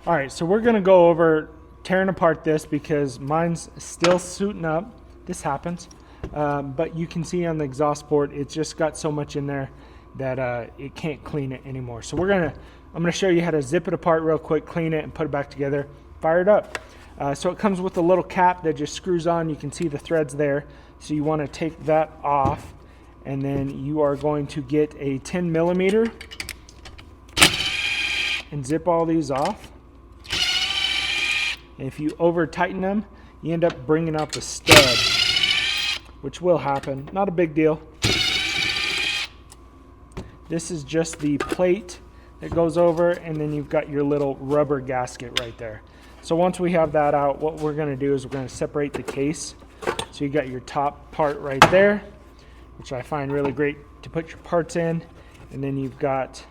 All right, so we're gonna go over tearing apart this because mine's still suiting up. This happens, but you can see on the exhaust port, it's just got so much in there that it can't clean it anymore. So I'm gonna show you how to zip it apart real quick, clean it, and put it back together, fire it up. So it comes with a little cap that just screws on. You can see the threads there. So you wanna take that off, and then you are going to get a 10 millimeter and zip all these off. And if you over tighten them, you end up bringing out the stud, which will happen. Not a big deal. This is just the plate that goes over, and then you've got your little rubber gasket right there. So once we have that out, what we're gonna do is we're gonna separate the case. So you got your top part right there, which I find really great to put your parts in. And then you've got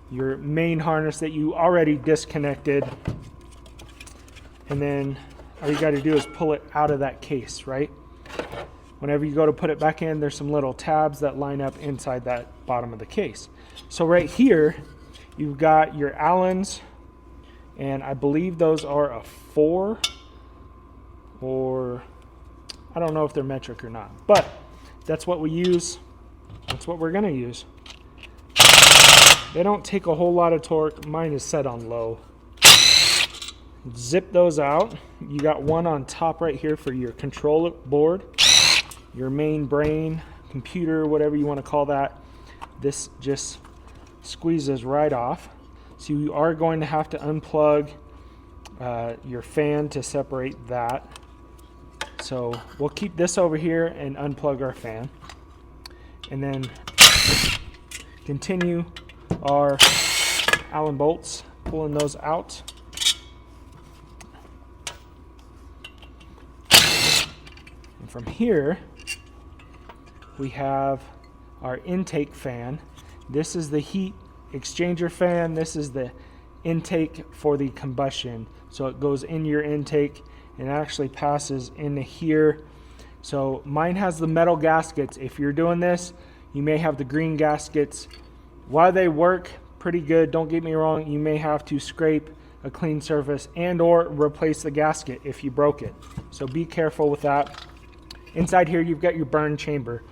your main harness that you already disconnected. And then all you got to do is pull it out of that case, right? Whenever you go to put it back in, there's some little tabs that line up inside that bottom of the case. So right here, you've got your Allens, and I believe those are a 4, or I don't know if they're metric or not, but that's what we use. That's what we're gonna use. They don't take a whole lot of torque. Mine is set on low. Zip those out. You got one on top right here for your control board, your main brain, computer, whatever you want to call that. This just squeezes right off. So you are going to have to unplug your fan to separate that. So we'll keep this over here and unplug our fan. And then continue our Allen bolts, pulling those out. And from here, we have our intake fan. This is the heat exchanger fan. This is the intake for the combustion. So it goes in your intake and actually passes into here. So mine has the metal gaskets. If you're doing this, you may have the green gaskets. While they work pretty good, don't get me wrong, you may have to scrape a clean surface and or replace the gasket if you broke it. So be careful with that. Inside here, you've got your burn chamber.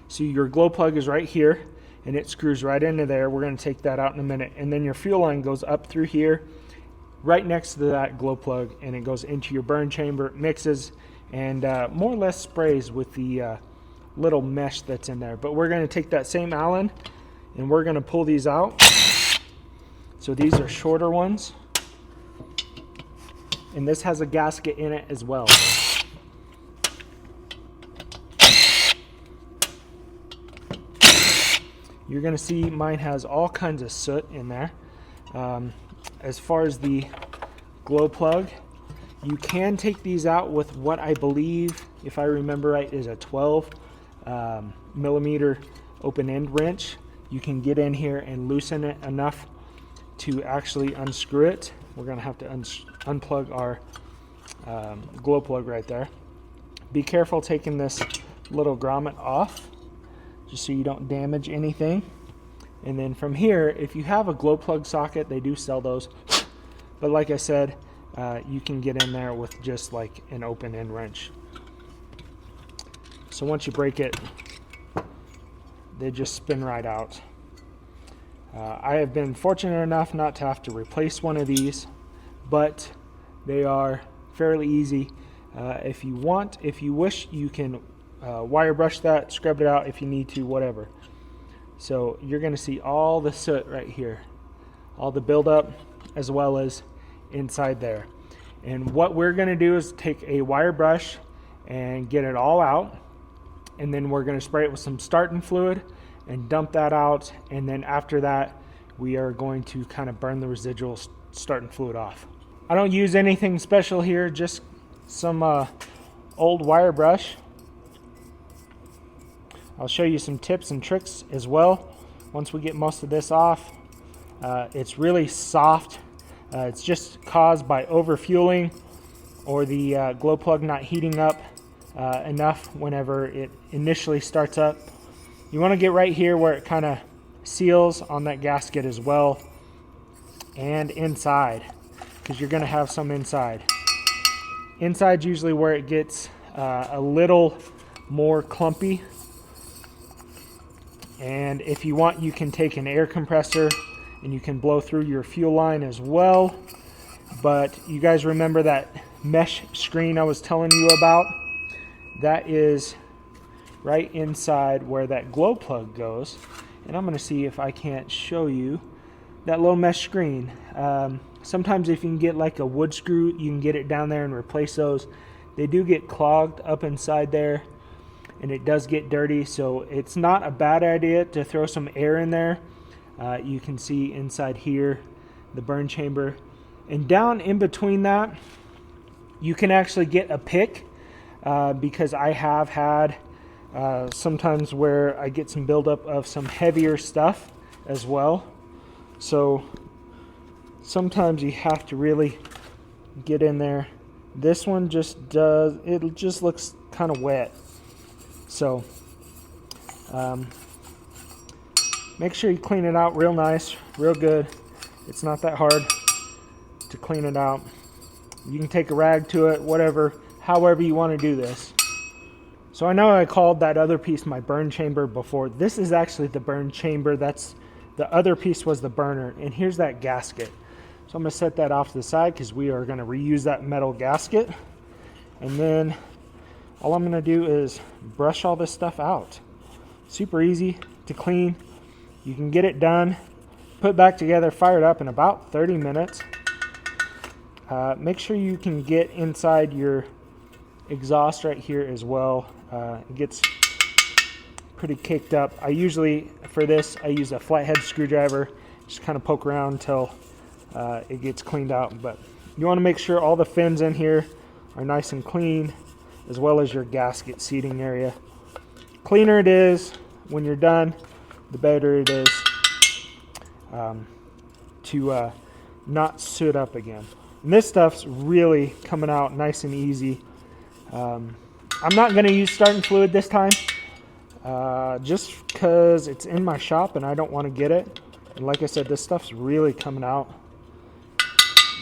So your glow plug is right here, and it screws right into there. We're going to take that out in a minute. And then your fuel line goes up through here, right next to that glow plug, and it goes into your burn chamber, mixes, and more or less sprays with the little mesh that's in there. But we're going to take that same Allen, and we're going to pull these out. So these are shorter ones, and this has a gasket in it as well. You're going to see mine has all kinds of soot in there. As far as the glow plug, you can take these out with what I believe, if I remember right, is a 12 millimeter open end wrench. You can get in here and loosen it enough to actually unscrew it. We're going to have to unplug our glow plug right there. Be careful taking this little grommet off, just so you don't damage anything. And then from here, if you have a glow plug socket, they do sell those. But like I said, you can get in there with just like an open end wrench. So once you break it, they just spin right out. I have been fortunate enough not to have to replace one of these, but they are fairly easy. If you want, if you wish, you can wire brush that, scrub it out if you need to, whatever. So you're going to see all the soot right here, all the buildup, as well as inside there. And what we're going to do is take a wire brush and get it all out, and then we're going to spray it with some starting fluid and dump that out. And then after that, we are going to kind of burn the residual starting fluid off. I don't use anything special here, just some old wire brush. I'll show you some tips and tricks as well once we get most of this off. It's really soft. It's just caused by overfueling or the glow plug not heating up enough whenever it initially starts up. You want to get right here where it kind of seals on that gasket as well, and inside. because you're going to have some inside. Inside's usually where it gets a little more clumpy. And if you want, you can take an air compressor and you can blow through your fuel line as well. But you guys remember that mesh screen I was telling you about? That is right inside where that glow plug goes. And I'm going to see if I can't show you that little mesh screen. Sometimes if you can get like a wood screw, you can get it down there and replace those. They do get clogged up inside there, and it does get dirty, so it's not a bad idea to throw some air in there. You can see inside here the burn chamber, and down in between that you can actually get a pick, because I have had sometimes where I get some buildup of some heavier stuff as well. So sometimes you have to really get in there. This one just does, it just looks kind of wet. So make sure you clean it out real nice, real good. It's not that hard to clean it out. You can take a rag to it, whatever, however you want to do this. So I know I called that other piece my burn chamber before. This is actually the burn chamber. That's the other piece was the burner, and here's that gasket. So I'm going to set that off to the side because we are going to reuse that metal gasket. And then all I'm going to do is brush all this stuff out. Super easy to clean. You can get it done, put back together, fire it up in about 30 minutes. Make sure you can get inside your exhaust right here as well. It gets pretty caked up. I usually, for this, I use a flathead screwdriver. Just kind of poke around until it gets cleaned out. But you want to make sure all the fins in here are nice and clean, as well as your gasket seating area. Cleaner it is when you're done, the better it is to not soot up again. And this stuff's really coming out nice and easy. I'm not going to use starting fluid this time, just because it's in my shop and I don't want to get it. And like I said, this stuff's really coming out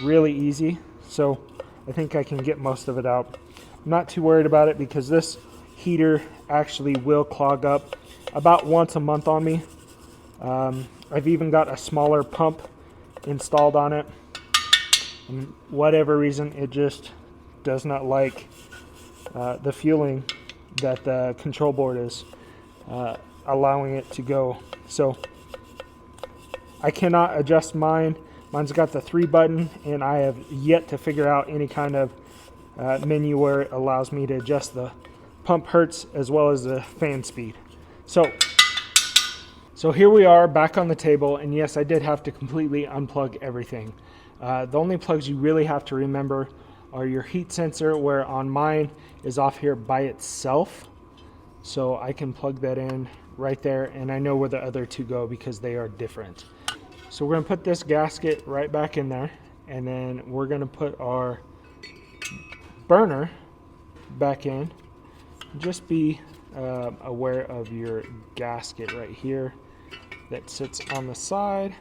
really easy, so I think I can get most of it out. I'm not too worried about it because this heater actually will clog up about once a month on me. I've even got a smaller pump installed on it, and whatever reason it just does not like the fueling that the control board is allowing it to go. So I cannot adjust mine. Mine's got the 3 button, and I have yet to figure out any kind of menu where it allows me to adjust the pump hertz as well as the fan speed. So here we are back on the table, and yes, I did have to completely unplug everything. The only plugs you really have to remember are your heat sensor, where on mine is off here by itself. So I can plug that in right there, and I know where the other two go because they are different. So we're going to put this gasket right back in there, and then we're going to put our burner back in. Just be aware of your gasket right here that sits on the side.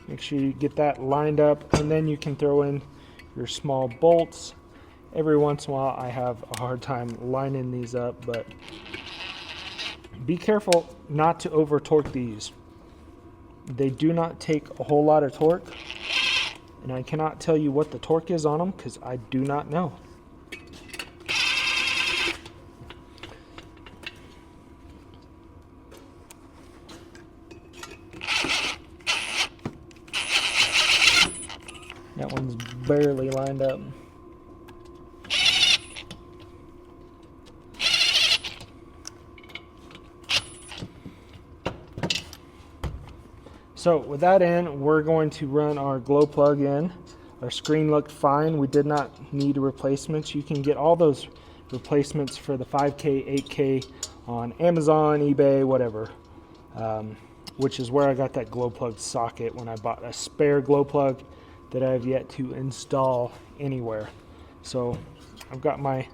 Make sure you get that lined up, and then you can throw in your small bolts. Every once in a while I have a hard time lining these up, but be careful not to over torque these. They do not take a whole lot of torque, and I cannot tell you what the torque is on them because I do not know. That one's barely lined up. So with that in, we're going to run our glow plug in. Our screen looked fine. We did not need replacements. You can get all those replacements for the 5K, 8K on Amazon, eBay, whatever. Which is where I got that glow plug socket when I bought a spare glow plug that I have yet to install anywhere. So I've got my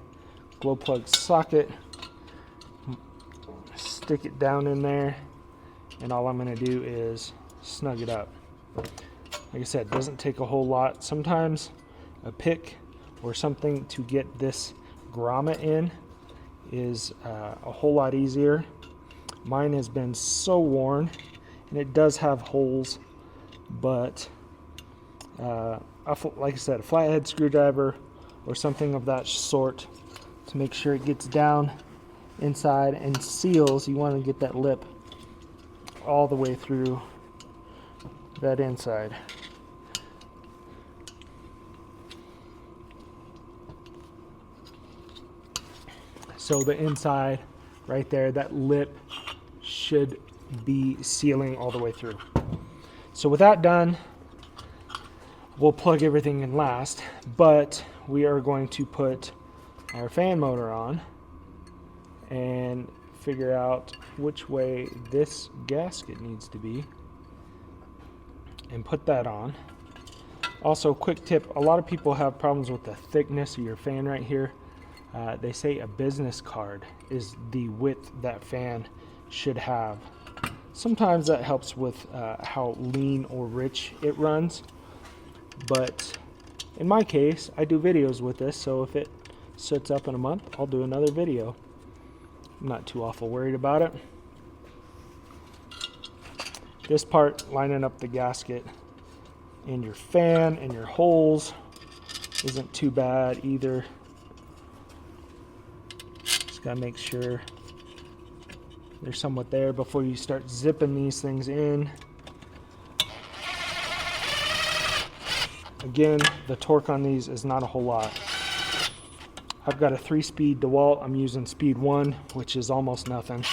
glow plug socket. Stick it down in there, and all I'm going to do is snug it up. Like I said, it doesn't take a whole lot. Sometimes a pick or something to get this grommet in is a whole lot easier. Mine has been so worn, and it does have holes, but like I said, a flathead screwdriver or something of that sort to make sure it gets down inside and seals. You want to get that lip all the way through that inside. So the inside right there, that lip should be sealing all the way through. So with that done, we'll plug everything in last, but we are going to put our fan motor on and figure out which way this gasket needs to be and put that on. Also, quick tip, a lot of people have problems with the thickness of your fan right here. They say a business card is the width that fan should have. Sometimes that helps with how lean or rich it runs, but in my case, I do videos with this, so if it sits up in a month, I'll do another video. I'm not too awful worried about it. This part, lining up the gasket and your fan and your holes, isn't too bad either. Just gotta make sure they're somewhat there before you start zipping these things in. Again, the torque on these is not a whole lot. I've got a 3-speed DeWalt. I'm using speed 1, which is almost nothing.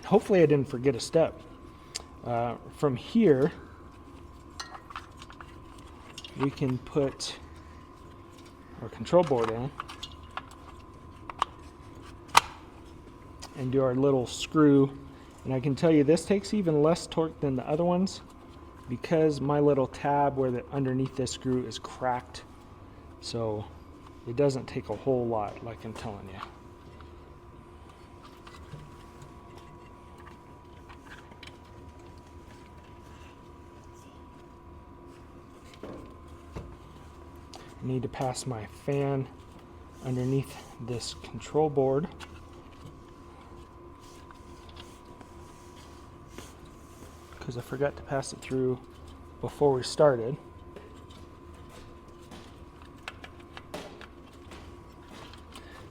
Hopefully I didn't forget a step. From here, we can put our control board in and do our little screw. And I can tell you this takes even less torque than the other ones because my little tab where the underneath this screw is cracked. So it doesn't take a whole lot, like I'm telling you. I need to pass my fan underneath this control board. Because I forgot to pass it through before we started.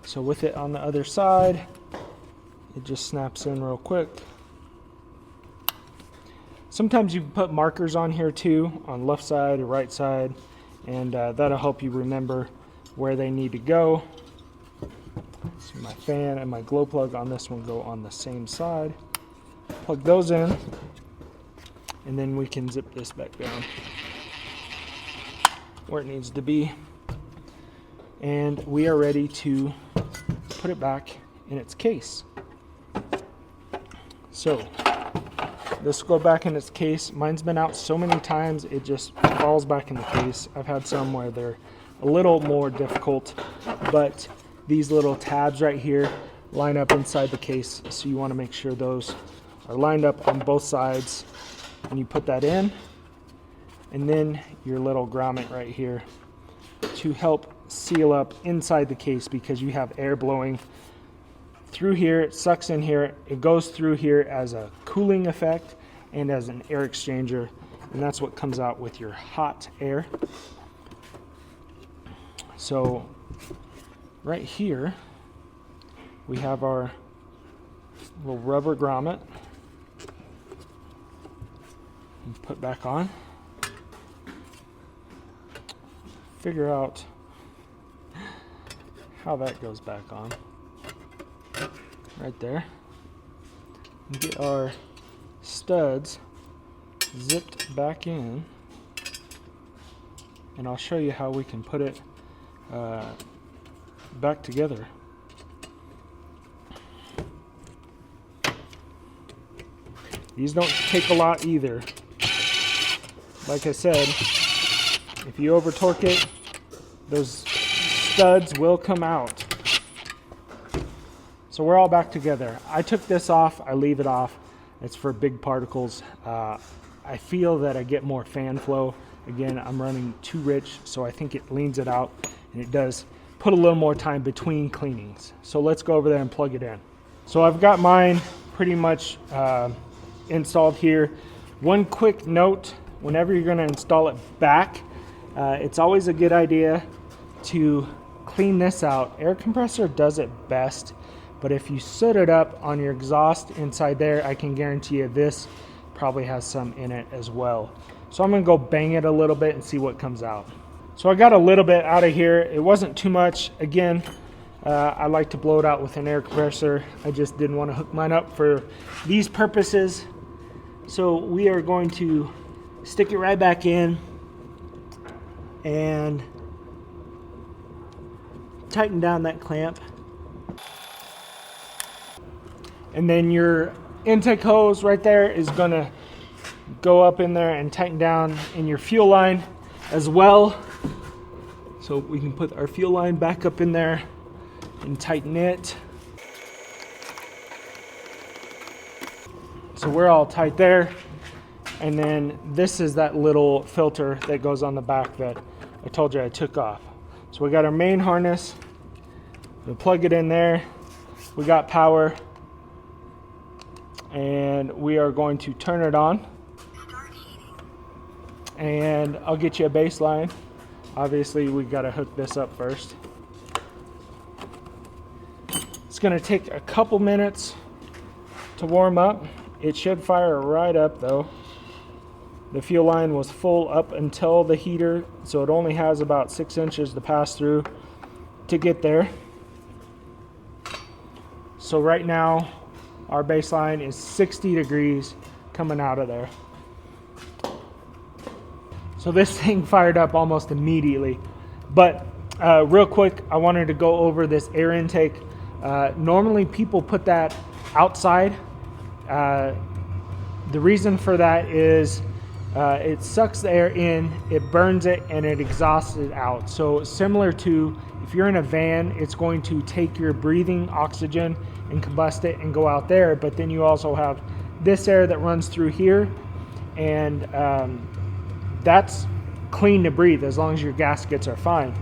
So with it on the other side, it just snaps in real quick. Sometimes you can put markers on here too, on left side or right side, and that'll help you remember where they need to go. So my fan and my glow plug on this one go on the same side. Plug those in, and then we can zip this back down where it needs to be. And we are ready to put it back in its case. So this will go back in its case. Mine's been out so many times it just falls back in the case. I've had some where they're a little more difficult, but these little tabs right here line up inside the case, so you want to make sure those are lined up on both sides. And you put that in, and then your little grommet right here to help seal up inside the case, because you have air blowing through here. It sucks in here, it goes through here as a cooling effect and as an air exchanger, and that's what comes out with your hot air. So right here we have our little rubber grommet. Put back on. Figure out how that goes back on. Right there. And get our studs zipped back in. And I'll show you how we can put it back together. These don't take a lot either. Like I said, if you over torque it, those studs will come out. So we're all back together. I took this off, I leave it off. It's for big particles. I feel that I get more fan flow. Again, I'm running too rich, so I think it leans it out, and it does put a little more time between cleanings. So let's go over there and plug it in. So I've got mine pretty much installed here. One quick note, whenever you're gonna install it back, it's always a good idea to clean this out. Air compressor does it best, but if you soot it up on your exhaust inside there, I can guarantee you this probably has some in it as well. So I'm gonna go bang it a little bit and see what comes out. So I got a little bit out of here. It wasn't too much. Again, I like to blow it out with an air compressor. I just didn't want to hook mine up for these purposes. So we are going to stick it right back in and tighten down that clamp. And then your intake hose right there is gonna go up in there and tighten down in your fuel line as well. So we can put our fuel line back up in there and tighten it. So we're all tight there. And then this is that little filter that goes on the back that I told you I took off. So we got our main harness. We'll plug it in there. We got power. And we are going to turn it on. And I'll get you a baseline. Obviously, we got to hook this up first. It's going to take a couple minutes to warm up. It should fire right up though. The fuel line was full up until the heater, so it only has about 6 inches to pass through to get there. So right now, our baseline is 60 degrees coming out of there. So this thing fired up almost immediately. But real quick, I wanted to go over this air intake. Normally people put that outside. The reason for that is it sucks the air in, it burns it, and it exhausts it out. So similar to if you're in a van, it's going to take your breathing oxygen and combust it and go out there. But then you also have this air that runs through here, and that's clean to breathe as long as your gaskets are fine.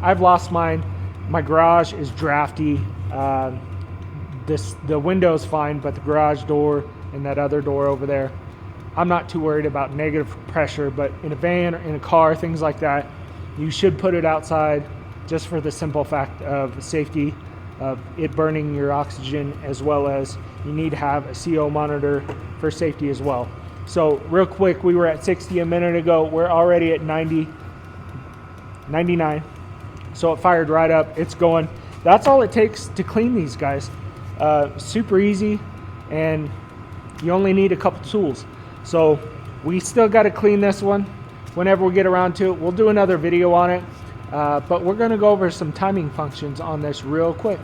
I've lost mine. My garage is drafty. The window's fine, but the garage door and that other door over there, I'm not too worried about negative pressure. But in a van or in a car, things like that, you should put it outside just for the simple fact of safety of it burning your oxygen, as well as you need to have a CO monitor for safety as well. So real quick, we were at 60 a minute ago. We're already at 90, 99. So it fired right up. It's going. That's all it takes to clean these guys. Super easy, and you only need a couple tools. So we still got to clean this one whenever we get around to it. We'll do another video on it, but we're going to go over some timing functions on this real quick.